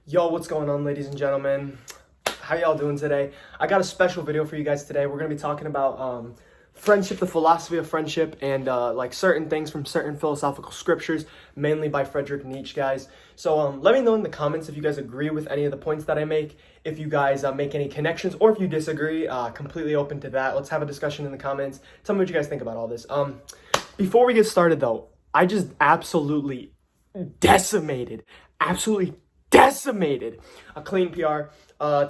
Yo, what's going on, ladies and gentlemen? How y'all doing today? I got a special video for you guys today. We're going to be talking about friendship, the philosophy of friendship, and like certain things from certain philosophical scriptures, mainly by Friedrich Nietzsche, guys. So let me know in the comments if you guys agree with any of the points that I make, if you guys make any connections, or if you disagree. Completely open to that. Let's have a discussion in the comments. Tell me what you guys think about all this. Before we get started, though, I just absolutely decimated a clean PR.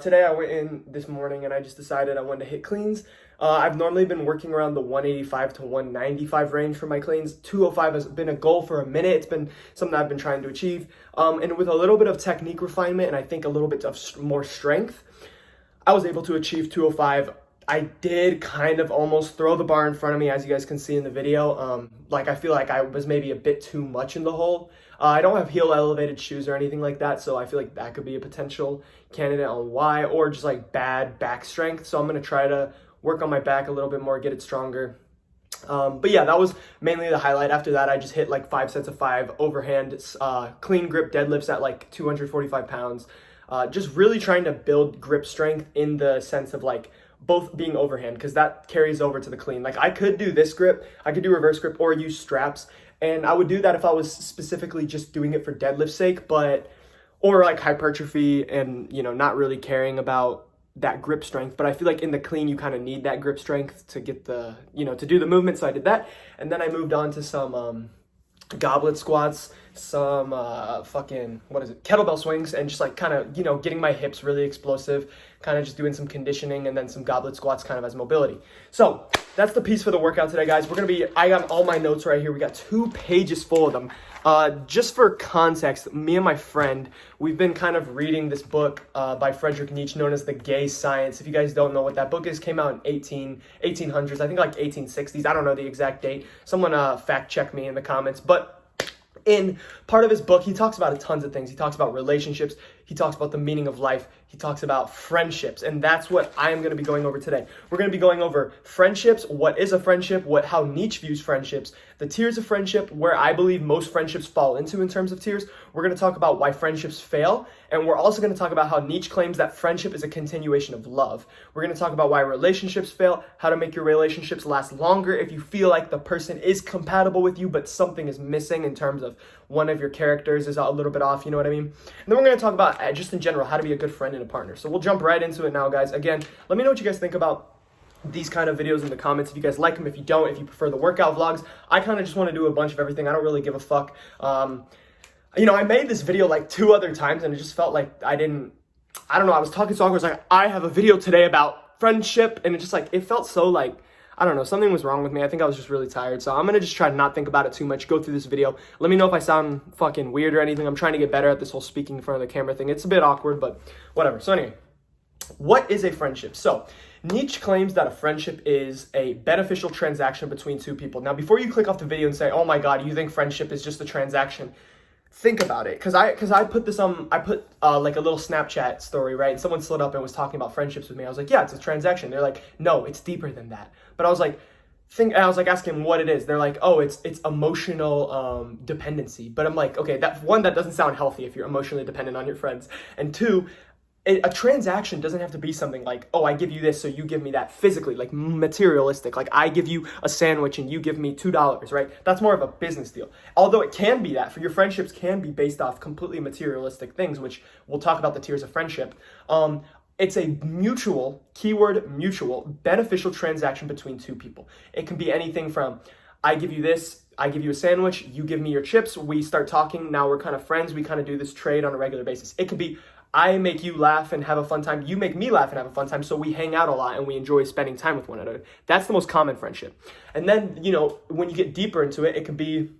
Today I went in this morning and I just decided I wanted to hit cleans. I've normally been working around the 185 to 195 range for my cleans. 205 has been a goal for a minute. It's been something I've been trying to achieve. And with a little bit of technique refinement and I think a little bit of more strength, I was able to achieve 205. I did kind of almost throw the bar in front of me, as you guys can see in the video. Like I feel like I was maybe a bit too much in the hole. I don't have heel elevated shoes or anything like that, so I feel like that could be a potential candidate on why, or just like bad back strength. So I'm going to try to work on my back a little bit more, get it stronger. But yeah, that was mainly the highlight. After that, I just hit like 5 sets of 5 overhand clean grip deadlifts at like 245 pounds. Just really trying to build grip strength in the sense of like both being overhand, because that carries over to the clean. Like I could do this grip, I could do reverse grip or use straps. And I would do that if I was specifically just doing it for deadlift sake, or like hypertrophy and, you know, not really caring about that grip strength. But I feel like in the clean, you kind of need that grip strength to get the, you know, to do the movement. So I did that. And then I moved on to some goblet squats, some kettlebell swings, and just like kind of, you know, getting my hips really explosive, kind of just doing some conditioning, and then some goblet squats kind of as mobility. So that's the piece for the workout today, guys. I got all my notes right here. We got 2 pages full of them. Just for context, me and my friend, we've been kind of reading this book by Friedrich Nietzsche known as The Gay Science. If you guys don't know what that book is, came out in 1800s, I think like 1860s. I don't know the exact date. Someone fact check me in the comments. But in part of his book, he talks about tons of things. He talks about relationships. He talks about the meaning of life. He talks about friendships. And that's what I am going to be going over today. We're going to be going over friendships, what is a friendship, how Nietzsche views friendships, the tiers of friendship, where I believe most friendships fall into in terms of tiers. We're going to talk about why friendships fail. And we're also going to talk about how Nietzsche claims that friendship is a continuation of love. We're going to talk about why relationships fail, how to make your relationships last longer if you feel like the person is compatible with you, but something is missing in terms of one of your characters is a little bit off, you know what I mean? And then we're going to talk about just in general how to be a good friend and a partner. So we'll jump right into it now, guys. Again, let me know what you guys think about these kind of videos in the comments. If you guys like them, if you don't, if you prefer the workout vlogs. I kind of just want to do a bunch of everything. I don't really give a fuck. You know, I made this video like 2 other times and it just felt like I don't know, I was talking so I was like, I have a video today about friendship, and it just like, it felt so like, I don't know, something was wrong with me. I think I was just really tired. So I'm going to just try to not think about it too much, go through this video. Let me know if I sound fucking weird or anything. I'm trying to get better at this whole speaking in front of the camera thing. It's a bit awkward, but whatever. So anyway, what is a friendship? So Nietzsche claims that a friendship is a beneficial transaction between 2 people. Now, before you click off the video and say, oh my God, you think friendship is just a transaction, think about it. Because I put this on, like a little Snapchat story, right? And someone slid up and was talking about friendships with me. I was like, yeah, it's a transaction. They're like, no, it's deeper than that. But I was like, asking what it is. They're like, oh, it's emotional dependency. But I'm like, okay, that doesn't sound healthy if you're emotionally dependent on your friends. And 2, a transaction doesn't have to be something like, oh, I give you this, so you give me that, physically, like materialistic. Like I give you a sandwich and you give me $2, right? That's more of a business deal. Although it can be that, for your friendships can be based off completely materialistic things, which we'll talk about the tiers of friendship. It's a mutual, keyword mutual, beneficial transaction between 2 people. It can be anything from, I give you this, I give you a sandwich, you give me your chips, we start talking, now we're kind of friends, we kind of do this trade on a regular basis. It could be, I make you laugh and have a fun time, you make me laugh and have a fun time, so we hang out a lot and we enjoy spending time with one another. That's the most common friendship. And then, you know, when you get deeper into it, it could be,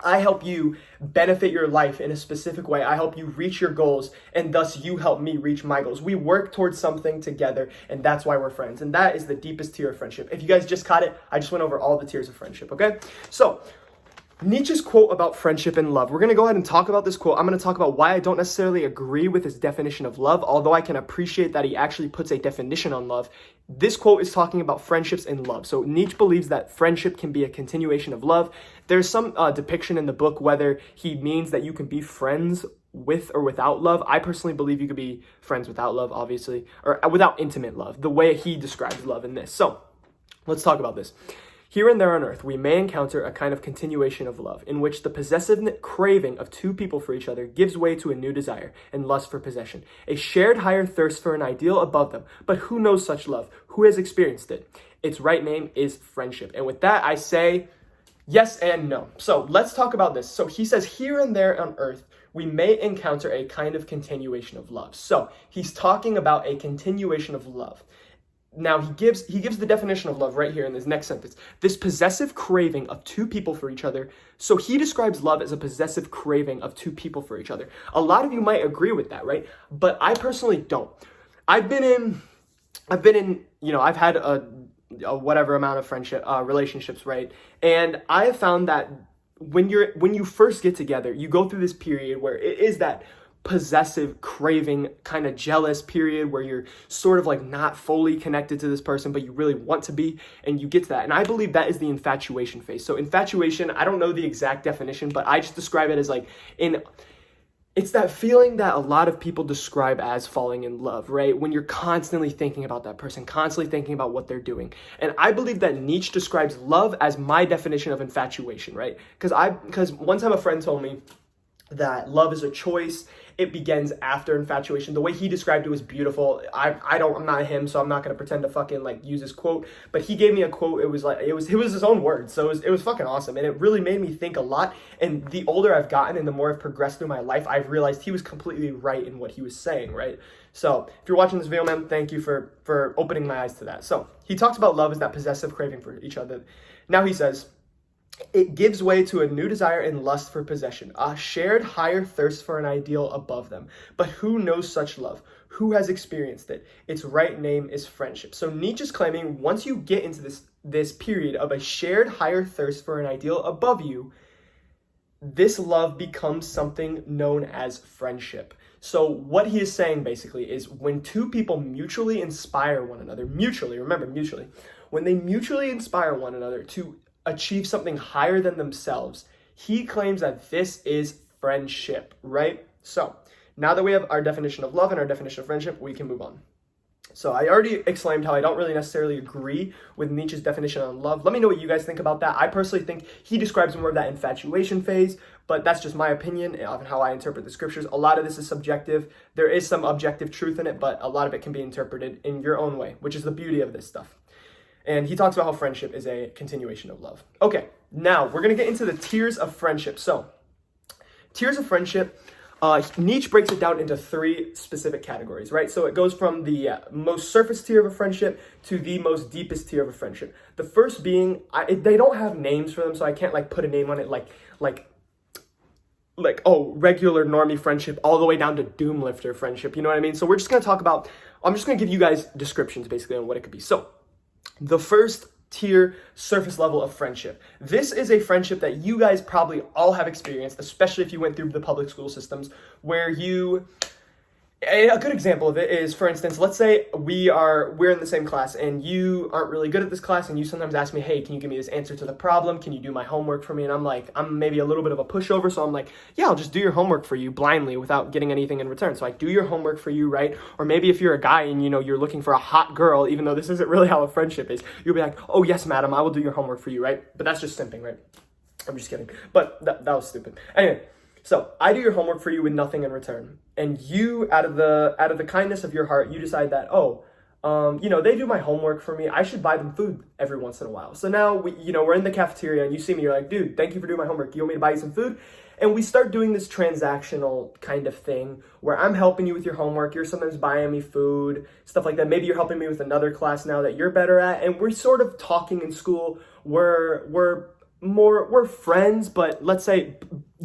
I help you benefit your life in a specific way. I help you reach your goals, and thus you help me reach my goals. We work towards something together, and that's why we're friends. And that is the deepest tier of friendship. If you guys just caught it, I just went over all the tiers of friendship, okay? So Nietzsche's quote about friendship and love. We're going to go ahead and talk about this quote. I'm going to talk about why I don't necessarily agree with his definition of love, although I can appreciate that he actually puts a definition on love. This quote is talking about friendships and love. So Nietzsche believes that friendship can be a continuation of love. There's some depiction in the book whether he means that you can be friends with or without love. I personally believe you could be friends without love, obviously, or without intimate love, the way he describes love in this. So let's talk about this. Here and there on earth, we may encounter a kind of continuation of love, in which the possessive craving of two people for each other gives way to a new desire and lust for possession, a shared higher thirst for an ideal above them. But who knows such love? Who has experienced it? Its right name is friendship. And with that, I say yes and no. So let's talk about this. So he says, here and there on earth, we may encounter a kind of continuation of love. So he's talking about a continuation of love. Now, he gives the definition of love right here in this next sentence. This possessive craving of two people for each other. So he describes love as a possessive craving of two people for each other. A lot of you might agree with that, right? But I personally don't. I've had a whatever amount of friendship, relationships, right? And I have found that when you first get together, you go through this period where it is that possessive craving kind of jealous period where you're sort of like not fully connected to this person, but you really want to be, and you get to that. And I believe that is the infatuation phase. So infatuation, I don't know the exact definition, but I just describe it as like it's that feeling that a lot of people describe as falling in love, right? When you're constantly thinking about that person, constantly thinking about what they're doing. And I believe that Nietzsche describes love as my definition of infatuation, right? Because one time a friend told me that love is a choice. It begins after infatuation. The way he described it was beautiful. I'm not him, so I'm not gonna pretend to fucking like use his quote. But he gave me a quote. It was his own words, so it was fucking awesome, and it really made me think a lot. And the older I've gotten, and the more I've progressed through my life, I've realized he was completely right in what he was saying, right? So if you're watching this video, man, thank you for opening my eyes to that. So he talks about love as that possessive craving for each other. Now he says, it gives way to a new desire and lust for possession, a shared higher thirst for an ideal above them. But who knows such love? Who has experienced it? Its right name is friendship. So Nietzsche's claiming once you get into this period of a shared higher thirst for an ideal above you, this love becomes something known as friendship. So what he is saying basically is when two people mutually inspire one another, remember mutually, when they mutually inspire one another to achieve something higher than themselves, he claims that this is friendship, right? So now that we have our definition of love and our definition of friendship, we can move on. So I already explained how I don't really necessarily agree with Nietzsche's definition on love. Let me know what you guys think about that. I personally think he describes more of that infatuation phase, but that's just my opinion of how I interpret the scriptures. A lot of this is subjective. There is some objective truth in it, but a lot of it can be interpreted in your own way, which is the beauty of this stuff. And he talks about how friendship is a continuation of love. Okay, now we're going to get into the tiers of friendship. So, tiers of friendship, Nietzsche breaks it down into three specific categories, right? So it goes from the most surface tier of a friendship to the most deepest tier of a friendship. The first being, they don't have names for them, so I can't like put a name on it like regular normie friendship all the way down to doomlifter friendship, you know what I mean? So we're just going to talk about, I'm just going to give you guys descriptions basically on what it could be. So the first tier, surface level of friendship. This is a friendship that you guys probably all have experienced, especially if you went through the public school systems, where a good example of it is, for instance, let's say we're in the same class and you aren't really good at this class, and you sometimes ask me, hey, can you give me this answer to the problem? Can you do my homework for me? And I'm maybe a little bit of a pushover, so I'm like, yeah, I'll just do your homework for you blindly without getting anything in return. So I do your homework for you, right? Or maybe if you're a guy and you're looking for a hot girl, even though this isn't really how a friendship is, you'll be like, oh yes, madam, I will do your homework for you, right? But that's just simping, right? I'm just kidding. But that was stupid. Anyway. So I do your homework for you with nothing in return, and you, out of the kindness of your heart, you decide that, they do my homework for me, I should buy them food every once in a while. So now we're in the cafeteria and you see me, you're like, dude, thank you for doing my homework. You want me to buy you some food? And we start doing this transactional kind of thing where I'm helping you with your homework. You're sometimes buying me food, stuff like that. Maybe you're helping me with another class now that you're better at, and we're sort of talking in school. We're friends, but let's say,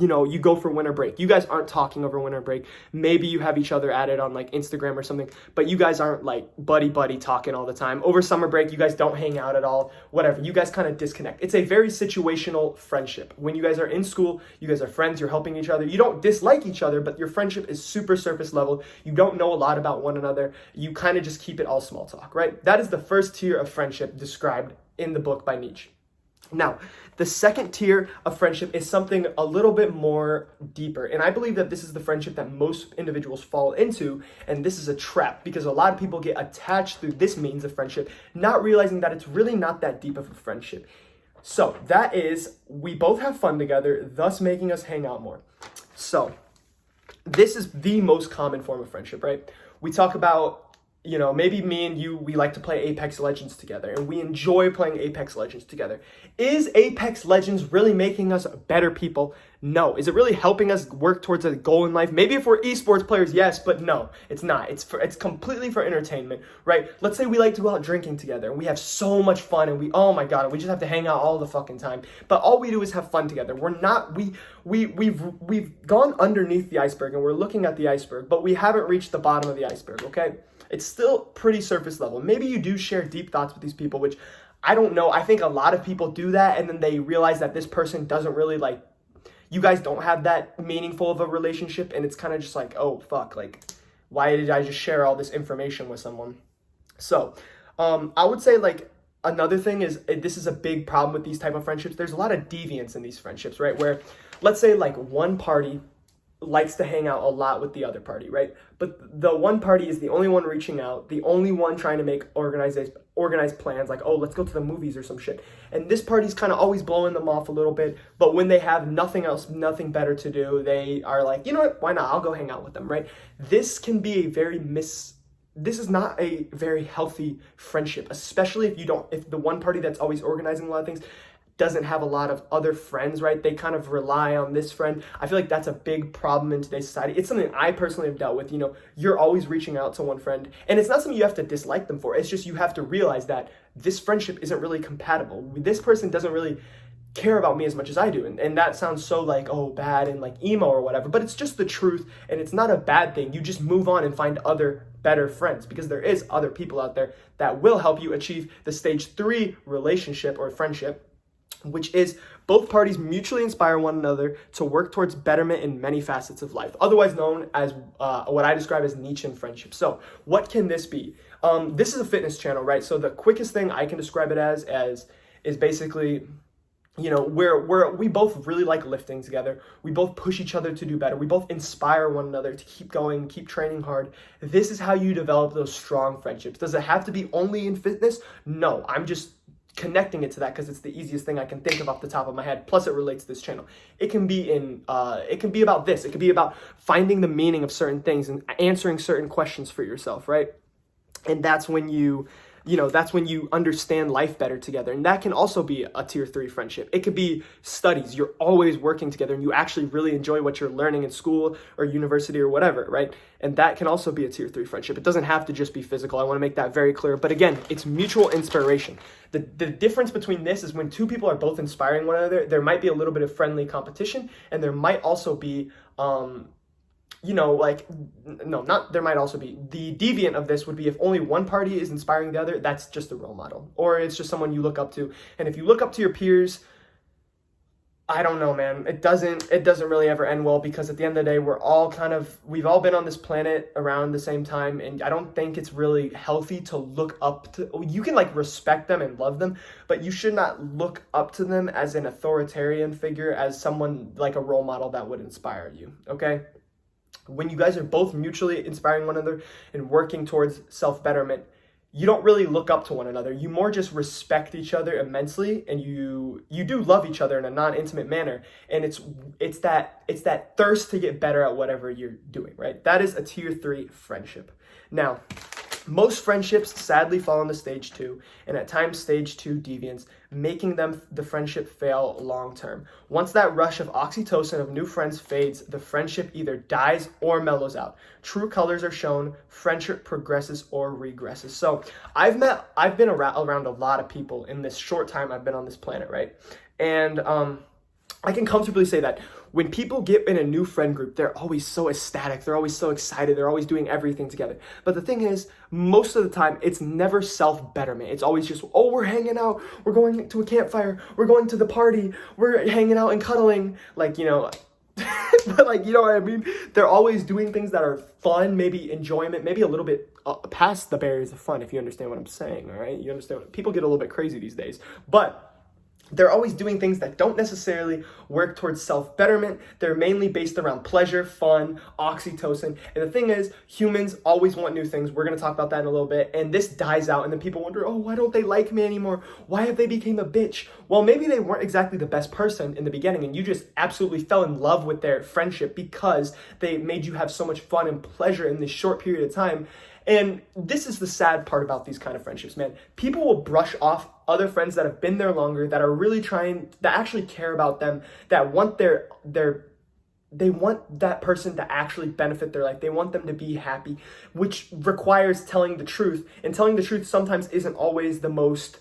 you go for winter break. You guys aren't talking over winter break. Maybe you have each other added on like Instagram or something, but you guys aren't like buddy talking all the time. Over summer break, you guys don't hang out at all, whatever. You guys kind of disconnect. It's a very situational friendship. When you guys are in school, you guys are friends, you're helping each other. You don't dislike each other, but your friendship is super surface level. You don't know a lot about one another. You kind of just keep it all small talk, right? That is the first tier of friendship described in the book by Nietzsche. Now, the second tier of friendship is something a little bit more deeper. And I believe that this is the friendship that most individuals fall into. And this is a trap because a lot of people get attached through this means of friendship, not realizing that it's really not that deep of a friendship. So that is, we both have fun together, thus making us hang out more. So this is the most common form of friendship, right? We talk about, maybe me and you, we like to play Apex Legends together and we enjoy playing Apex Legends together. Is Apex Legends really making us better people? No. Is it really helping us work towards a goal in life? Maybe if we're esports players, yes, but no, it's not. It's completely for entertainment, right? Let's say we like to go out drinking together and we have so much fun and oh my God, we just have to hang out all the fucking time. But all we do is have fun together. We've gone underneath the iceberg and we're looking at the iceberg, but we haven't reached the bottom of the iceberg, okay? It's still pretty surface level. Maybe you do share deep thoughts with these people, which I don't know. I think a lot of people do that and then they realize that this person doesn't really you guys don't have that meaningful of a relationship and it's kind of just like, oh, fuck, why did I just share all this information with someone? So I would say another thing is this is a big problem with these type of friendships. There's a lot of deviance in these friendships, right? Where let's say one party likes to hang out a lot with the other party, right? But the one party is the only one reaching out, the only one trying to make organized plans, oh, let's go to the movies or some shit. And this party's kind of always blowing them off a little bit, but when they have nothing else, nothing better to do, they are like, you know what, why not? I'll go hang out with them, right? This can be this is not a very healthy friendship, especially if the one party that's always organizing a lot of things doesn't have a lot of other friends, right? They kind of rely on this friend. I feel like that's a big problem in today's society. It's something I personally have dealt with. You're always reaching out to one friend, and it's not something you have to dislike them for. It's just you have to realize that this friendship isn't really compatible. This person doesn't really care about me as much as I do. And that sounds so bad and emo or whatever, but it's just the truth and it's not a bad thing. You just move on and find other better friends because there is other people out there that will help you achieve the stage 3 relationship or friendship, which is both parties mutually inspire one another to work towards betterment in many facets of life, otherwise known as what I describe as Nietzschean friendship. So what can this be? This is a fitness channel, right? So the quickest thing I can describe it as is basically, we both really like lifting together. We both push each other to do better. We both inspire one another to keep going, keep training hard. This is how you develop those strong friendships. Does it have to be only in fitness? No, I'm just connecting it to that because it's the easiest thing I can think of off the top of my head. Plus it relates to this channel. It can be it can be about this. It could be about finding the meaning of certain things and answering certain questions for yourself, right? And that's when that's when you understand life better together. And that can also be a tier 3 friendship. It could be studies. You're always working together and you actually really enjoy what you're learning in school or university or whatever, right? And that can also be a tier 3 friendship. It doesn't have to just be physical. I want to make that very clear. But again, it's mutual inspiration. The difference between this is when two people are both inspiring one another, there might be a little bit of friendly competition and there might also be there might also be the deviant of this would be if only one party is inspiring the other, that's just a role model, or it's just someone you look up to. And if you look up to your peers, I don't know, man, it doesn't really ever end well, because at the end of the day, we've all been on this planet around the same time, and I don't think it's really healthy to look up to. You can respect them and love them, but you should not look up to them as an authoritarian figure, as someone like a role model that would inspire you, okay? When you guys are both mutually inspiring one another and working towards self-betterment, you don't really look up to one another. You more just respect each other immensely, and you do love each other in a non-intimate manner. And it's that thirst to get better at whatever you're doing, right? That is a tier 3 friendship. Now, most friendships sadly fall into stage 2, and at times stage 2 deviance, making the friendship fail long term. Once that rush of oxytocin of new friends fades, the friendship either dies or mellows out. True colors are shown, friendship progresses or regresses. So I've been around a lot of people in this short time I've been on this planet, right? And I can comfortably say that when people get in a new friend group, they're always so ecstatic, they're always so excited, they're always doing everything together. But the thing is, most of the time, it's never self-betterment. It's always just, oh, we're hanging out, we're going to a campfire, we're going to the party, we're hanging out and cuddling, but you know what I mean? They're always doing things that are fun, maybe enjoyment, maybe a little bit past the barriers of fun, if you understand what I'm saying, all right? You understand, people get a little bit crazy these days. But They're always doing things that don't necessarily work towards self-betterment. They're mainly based around pleasure, fun, oxytocin. And the thing is, humans always want new things. We're going to talk about that in a little bit. And this dies out, and then people wonder, oh, why don't they like me anymore? Why have they become a bitch? Well, maybe they weren't exactly the best person in the beginning, and you just absolutely fell in love with their friendship because they made you have so much fun and pleasure in this short period of time. And this is the sad part about these kind of friendships, man. People will brush off other friends that have been there longer, that are really trying, that actually care about them, that want they want that person to actually benefit their life. They want them to be happy, which requires telling the truth. And telling the truth sometimes isn't always the most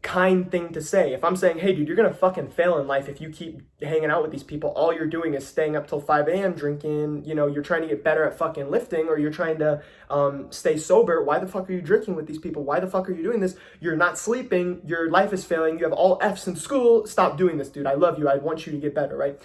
kind thing to say. If I'm saying, hey dude, you're gonna fucking fail in life if you keep hanging out with these people, all you're doing is staying up till 5 a.m. drinking, you're trying to get better at fucking lifting, or you're trying to stay sober, why the fuck are you drinking with these people? Why the fuck are you doing this? You're not sleeping, your life is failing, you have all F's in school, stop doing this, dude. I love you, I want you to get better, right?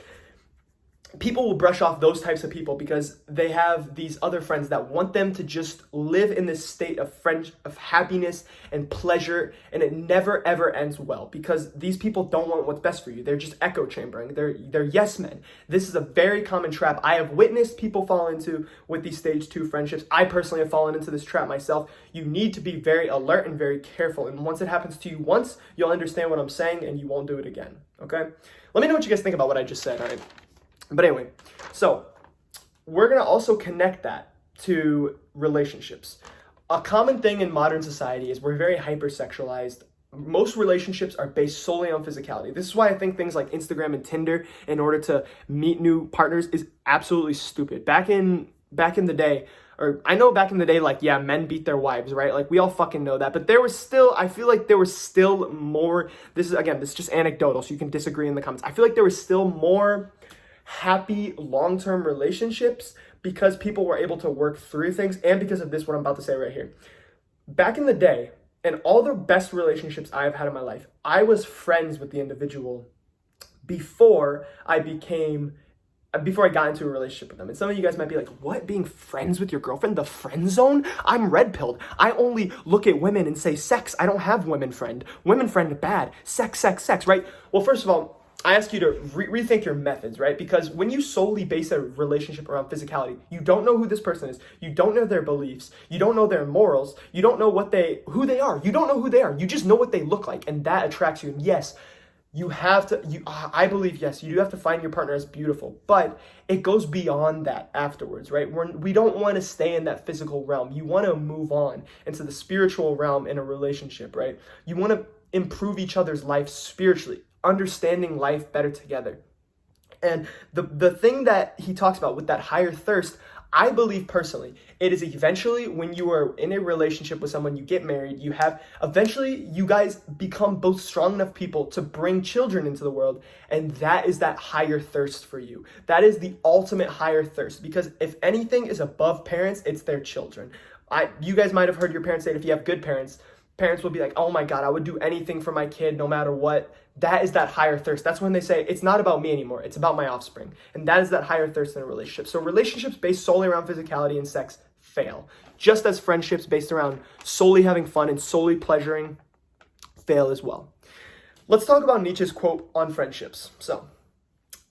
People will brush off those types of people because they have these other friends that want them to just live in this state of happiness and pleasure, and it never ever ends well because these people don't want what's best for you. They're just echo chambering. They're yes men. This is a very common trap I have witnessed people fall into with these stage 2 friendships. I personally have fallen into this trap myself. You need to be very alert and very careful, and once it happens to you once, you'll understand what I'm saying and you won't do it again. Okay? Let me know what you guys think about what I just said. All right? But anyway, so we're going to also connect that to relationships. A common thing in modern society is we're very hypersexualized. Most relationships are based solely on physicality. This is why I think things like Instagram and Tinder in order to meet new partners is absolutely stupid. Back in the day, or I know back in the day, like, yeah, men beat their wives, right? Like, we all fucking know that. But I feel like there was still more, this is just anecdotal, so you can disagree in the comments. I feel like there was still more happy long-term relationships because people were able to work through things, and because of this, what I'm about to say right here. Back in the day, and all the best relationships I've had in my life, I was friends with the individual before I got into a relationship with them. And some of you guys might be like, what, being friends with your girlfriend? The friend zone? I'm red-pilled. I only look at women and say sex. I don't have women friend. Women friend, bad. Sex, right? Well, first of all, I ask you to rethink your methods, right? Because when you solely base a relationship around physicality, you don't know who this person is. You don't know their beliefs. You don't know their morals. You don't know who they are. You don't know who they are. You just know what they look like, and that attracts you. And yes, I believe, yes, you do have to find your partner as beautiful, but it goes beyond that afterwards, right? We don't want to stay in that physical realm. You want to move on into the spiritual realm in a relationship, right? You want to improve each other's life spiritually, understanding life better together. And the thing that he talks about with that higher thirst, I believe personally, it is eventually when you are in a relationship with someone, you get married, eventually you guys become both strong enough people to bring children into the world. And that is that higher thirst for you. That is the ultimate higher thirst, because if anything is above parents, it's their children. You guys might have heard your parents say it. If you have good parents will be like, oh my God, I would do anything for my kid no matter what. That is that higher thirst. That's when they say, it's not about me anymore, it's about my offspring. And that is that higher thirst in a relationship. So relationships based solely around physicality and sex fail. Just as friendships based around solely having fun and solely pleasuring fail as well. Let's talk about Nietzsche's quote on friendships. So,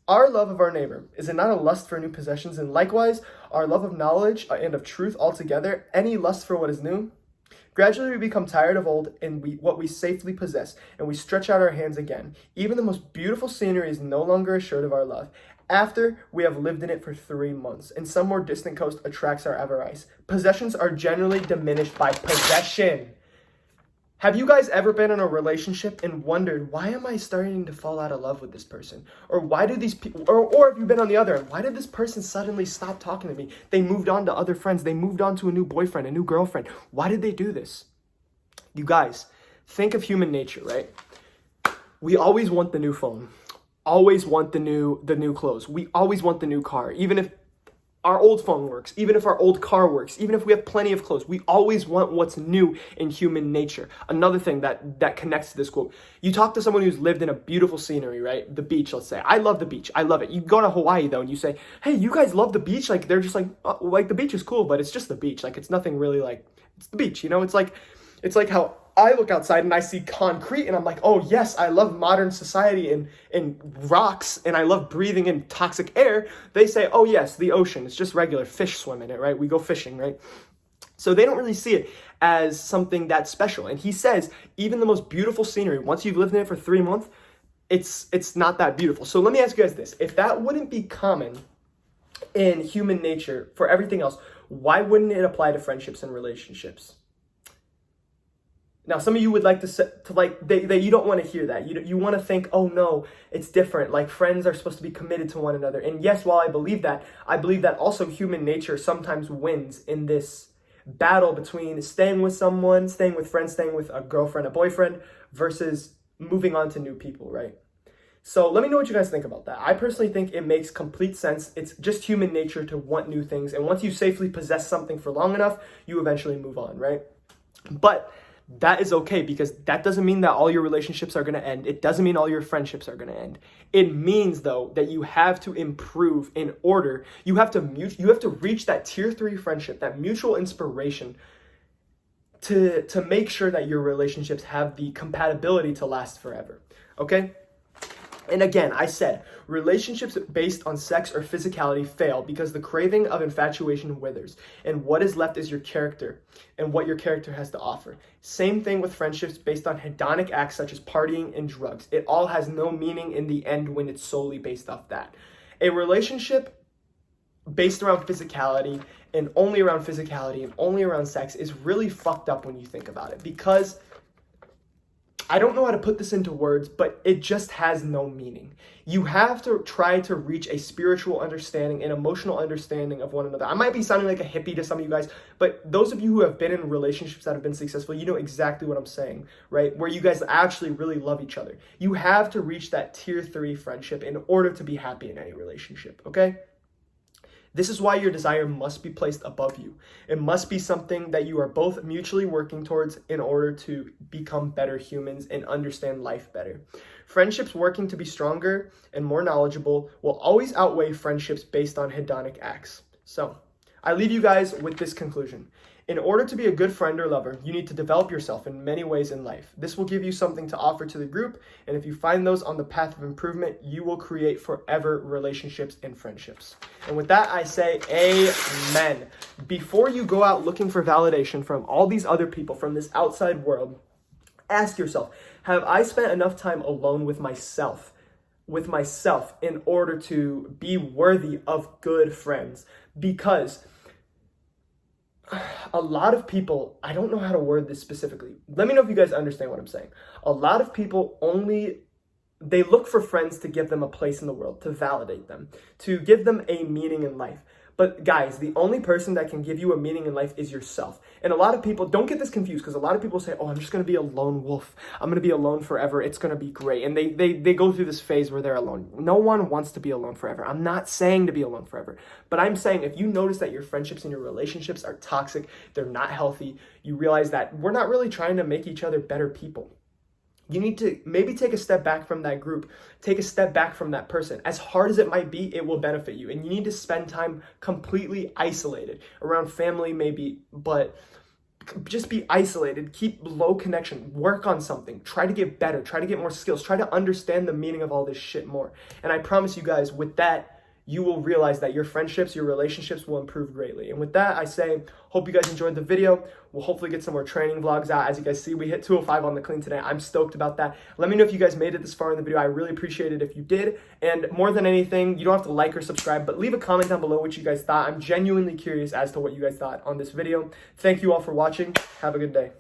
our love of our neighbor, is it not a lust for new possessions? And likewise, our love of knowledge and of truth altogether, any lust for what is new? Gradually we become tired of old and what we safely possess, and we stretch out our hands again. Even the most beautiful scenery is no longer assured of our love, after we have lived in it for 3 months, and some more distant coast attracts our avarice. Possessions are generally diminished by possession. Have you guys ever been in a relationship and wondered, why am I starting to fall out of love with this person? Or why do these people, or if you've been on the other end, why did this person suddenly stop talking to me? They moved on to other friends. They moved on to a new boyfriend, a new girlfriend. Why did they do this? You guys, think of human nature, right? We always want the new phone, always want the new clothes. We always want the new car, even if our old phone works, even if our old car works, even if we have plenty of clothes. We always want what's new in human nature. Another thing that connects to this quote, you talk to someone who's lived in a beautiful scenery, right? The beach, let's say. I love the beach. I love it. You go to Hawaii, though, and you say, hey, you guys love the beach? Like, they're just like, oh, like, the beach is cool, but it's just the beach. Like, it's nothing really, like, it's the beach, you know? It's like how I look outside and I see concrete and I'm like, oh yes, I love modern society and rocks and I love breathing in toxic air. They say, oh yes, the ocean, it's just regular fish swim in it, right? We go fishing, right? So they don't really see it as something that's special. And he says, even the most beautiful scenery, once you've lived in it for 3 months, it's not that beautiful. So let me ask you guys this. If that wouldn't be common in human nature for everything else, why wouldn't it apply to friendships and relationships? Now, some of you would like you don't want to hear that. You want to think, oh no, it's different. Like friends are supposed to be committed to one another. And yes, while I believe that also human nature sometimes wins in this battle between staying with someone, staying with friends, staying with a girlfriend, a boyfriend, versus moving on to new people, right? So let me know what you guys think about that. I personally think it makes complete sense. It's just human nature to want new things. And once you safely possess something for long enough, you eventually move on, right? But that is okay, because that doesn't mean that all your relationships are going to end. It doesn't mean all your friendships are going to end. It means, though, that you have to improve in order. You have to reach that tier 3 friendship, that mutual inspiration, to make sure that your relationships have the compatibility to last forever. Okay? And again, I said, relationships based on sex or physicality fail because the craving of infatuation withers, and what is left is your character and what your character has to offer. Same thing with friendships based on hedonic acts such as partying and drugs. It all has no meaning in the end when it's solely based off that. A relationship based around physicality and only around sex is really fucked up when you think about it, because I don't know how to put this into words, but it just has no meaning. You have to try to reach a spiritual understanding, an emotional understanding of one another. I might be sounding like a hippie to some of you guys, but those of you who have been in relationships that have been successful, you know exactly what I'm saying, right? Where you guys actually really love each other. You have to reach that tier 3 friendship in order to be happy in any relationship, okay? This is why your desire must be placed above you. It must be something that you are both mutually working towards in order to become better humans and understand life better. Friendships working to be stronger and more knowledgeable will always outweigh friendships based on hedonic acts. So, I leave you guys with this conclusion. In order to be a good friend or lover, you need to develop yourself in many ways in life. This will give you something to offer to the group, and if you find those on the path of improvement, you will create forever relationships and friendships. And with that, I say amen. Before you go out looking for validation from all these other people, from this outside world, ask yourself, have I spent enough time alone with myself in order to be worthy of good friends? Because a lot of people, I don't know how to word this specifically. Let me know if you guys understand what I'm saying. A lot of people they look for friends to give them a place in the world, to validate them, to give them a meaning in life. But guys, the only person that can give you a meaning in life is yourself. And a lot of people, don't get this confused, because a lot of people say, oh, I'm just going to be a lone wolf. I'm going to be alone forever. It's going to be great. And they go through this phase where they're alone. No one wants to be alone forever. I'm not saying to be alone forever. But I'm saying if you notice that your friendships and your relationships are toxic, they're not healthy, you realize that we're not really trying to make each other better people. You need to maybe take a step back from that group, take a step back from that person. As hard as it might be, it will benefit you. And you need to spend time completely isolated, around family maybe, but just be isolated, keep low connection, work on something, try to get better, try to get more skills, try to understand the meaning of all this shit more. And I promise you guys, with that, you will realize that your friendships, your relationships will improve greatly. And with that, I say, hope you guys enjoyed the video. We'll hopefully get some more training vlogs out. As you guys see, we hit 205 on the clean today. I'm stoked about that. Let me know if you guys made it this far in the video. I really appreciate it if you did. And more than anything, you don't have to like or subscribe, but leave a comment down below what you guys thought. I'm genuinely curious as to what you guys thought on this video. Thank you all for watching. Have a good day.